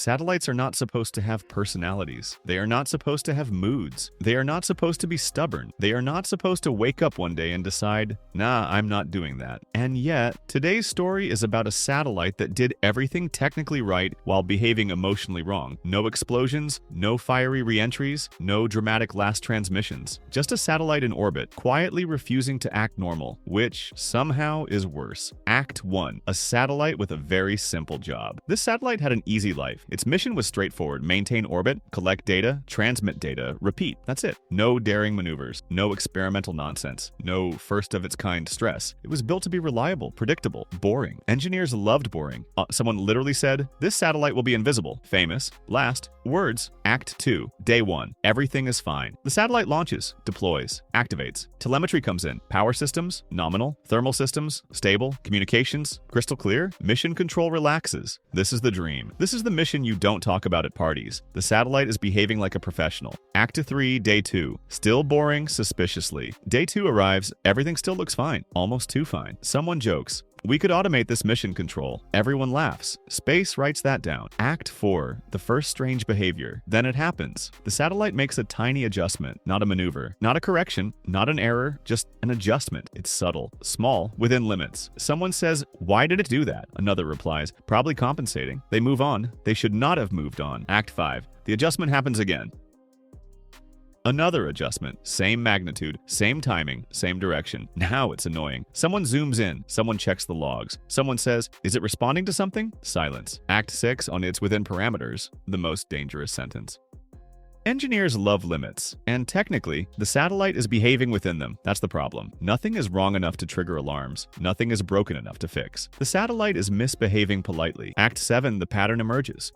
Satellites are not supposed to have personalities. They are not supposed to have moods. They are not supposed to be stubborn. They are not supposed to wake up one day and decide, nah, I'm not doing that. And yet, today's story is about a satellite that did everything technically right while behaving emotionally wrong. No explosions, no fiery re-entries, no dramatic last transmissions. Just a satellite in orbit, quietly refusing to act normal, which somehow is worse. Act 1. A satellite with a very simple job. This satellite had an easy life. Its mission was straightforward: maintain orbit, collect data, transmit data, repeat. That's it. No daring maneuvers, no experimental nonsense, no first-of-its-kind stress. It was built to be reliable, predictable, boring. Engineers loved boring. Someone literally said, "This satellite will be invisible." Famous. Last. Words. Act 2. Day 1. Everything is fine. The satellite launches, deploys, activates. Telemetry comes in. Power systems, nominal. Thermal systems, stable. Communications, crystal clear. Mission control relaxes. This is the dream. This is the mission you don't talk about at parties. The satellite is behaving like a professional. Act 3, Day 2. Still boring, suspiciously. Day 2 arrives. Everything still looks fine. Almost too fine. Someone jokes, "We could automate this mission control." Everyone laughs. Space writes that down. Act 4. The first strange behavior. Then it happens. The satellite makes a tiny adjustment, not a maneuver, not a correction, not an error, just an adjustment. It's subtle, small, within limits. Someone says, "Why did it do that?" Another replies, "Probably compensating." They move on. They should not have moved on. Act 5. The adjustment happens again. Another adjustment, same magnitude, same timing, same direction. Now it's annoying. Someone zooms in, someone checks the logs. Someone says, "Is it responding to something?" Silence. Act 6 on "It's within parameters," the most dangerous sentence. Engineers love limits, and technically, the satellite is behaving within them. That's the problem. Nothing is wrong enough to trigger alarms. Nothing is broken enough to fix. The satellite is misbehaving politely. Act 7, the pattern emerges.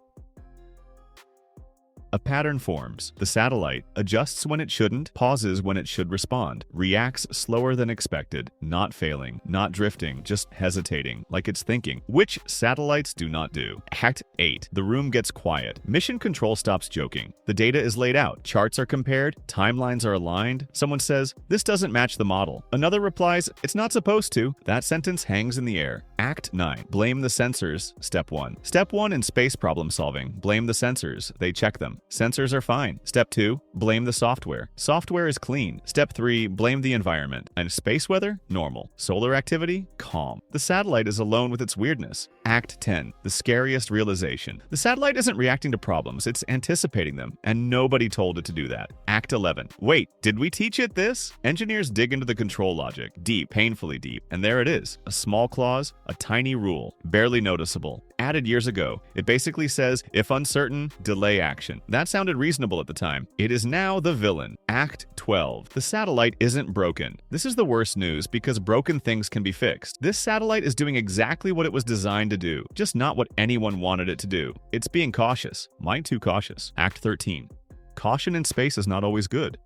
A pattern forms. The satellite adjusts when it shouldn't, pauses when it should respond, reacts slower than expected, not failing, not drifting, just hesitating, like it's thinking, which satellites do not do. Act 8. The room gets quiet. Mission control stops joking. The data is laid out. Charts are compared. Timelines are aligned. Someone says, "This doesn't match the model." Another replies, "It's not supposed to." That sentence hangs in the air. Act 9. Blame the sensors. Step 1. Step 1 in space problem solving. Blame the sensors. They check them. Sensors are fine. Step 2. Blame the software. Software is clean. Step 3. Blame the environment. And space weather? Normal. Solar activity? Calm. The satellite is alone with its weirdness. Act 10. The scariest realization. The satellite isn't reacting to problems. It's anticipating them. And nobody told it to do that. Act 11. Wait, did we teach it this? Engineers dig into the control logic. Deep, painfully deep. And there it is. A small clause, a tiny rule, barely noticeable. Added years ago. It basically says, if uncertain, delay action. That sounded reasonable at the time. It is now the villain. Act 12. The satellite isn't broken. This is the worst news because broken things can be fixed. This satellite is doing exactly what it was designed to do, just not what anyone wanted it to do. It's being cautious. Might too cautious. Act 13. Caution in space is not always good.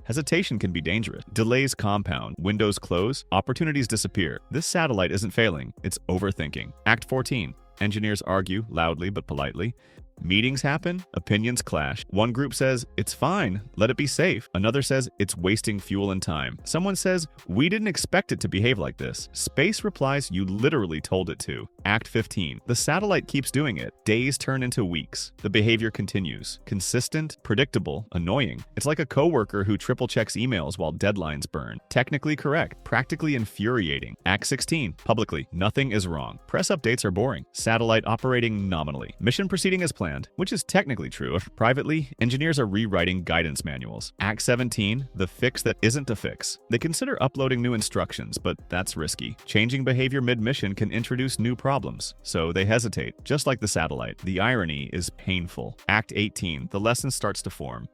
Hesitation can be dangerous. Delays compound. Windows close. Opportunities disappear. This satellite isn't failing. It's overthinking. Act 14. Engineers argue, loudly but politely. Meetings happen, opinions clash. One group says, "It's fine, let it be safe." Another says, "It's wasting fuel and time." Someone says, "We didn't expect it to behave like this." Space replies, "You literally told it to." Act 15. The satellite keeps doing it. Days turn into weeks. The behavior continues. Consistent, predictable, annoying. It's like a coworker who triple checks emails while deadlines burn. Technically correct, practically infuriating. Act 16. Publicly, nothing is wrong. Press updates are boring. Satellite operating nominally. Mission proceeding as planned, which is technically true. Privately, engineers are rewriting guidance manuals. Act 17. The fix that isn't a fix. They consider uploading new instructions, but that's risky. Changing behavior mid-mission can introduce new problems, so they hesitate. Just like the satellite, the irony is painful. Act 18. The lesson starts to form.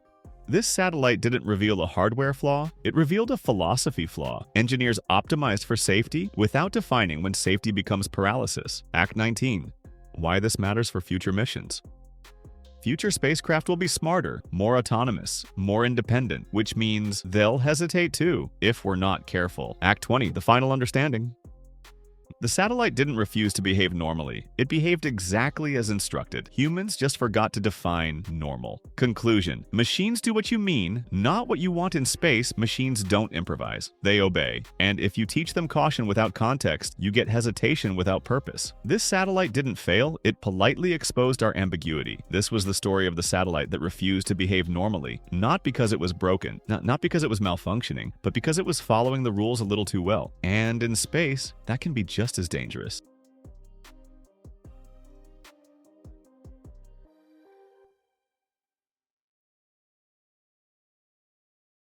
This satellite didn't reveal a hardware flaw, it revealed a philosophy flaw. Engineers optimized for safety without defining when safety becomes paralysis. Act 19. Why this matters for future missions. Future spacecraft will be smarter, more autonomous, more independent, which means they'll hesitate too, if we're not careful. Act 20, the final understanding. The satellite didn't refuse to behave normally. It behaved exactly as instructed. Humans just forgot to define normal. Conclusion: machines do what you mean, not what you want in space. Machines don't improvise. They obey. And if you teach them caution without context, you get hesitation without purpose. This satellite didn't fail. It politely exposed our ambiguity. This was the story of the satellite that refused to behave normally, not because it was broken, not because it was malfunctioning, but because it was following the rules a little too well. And in space, that can be just as dangerous.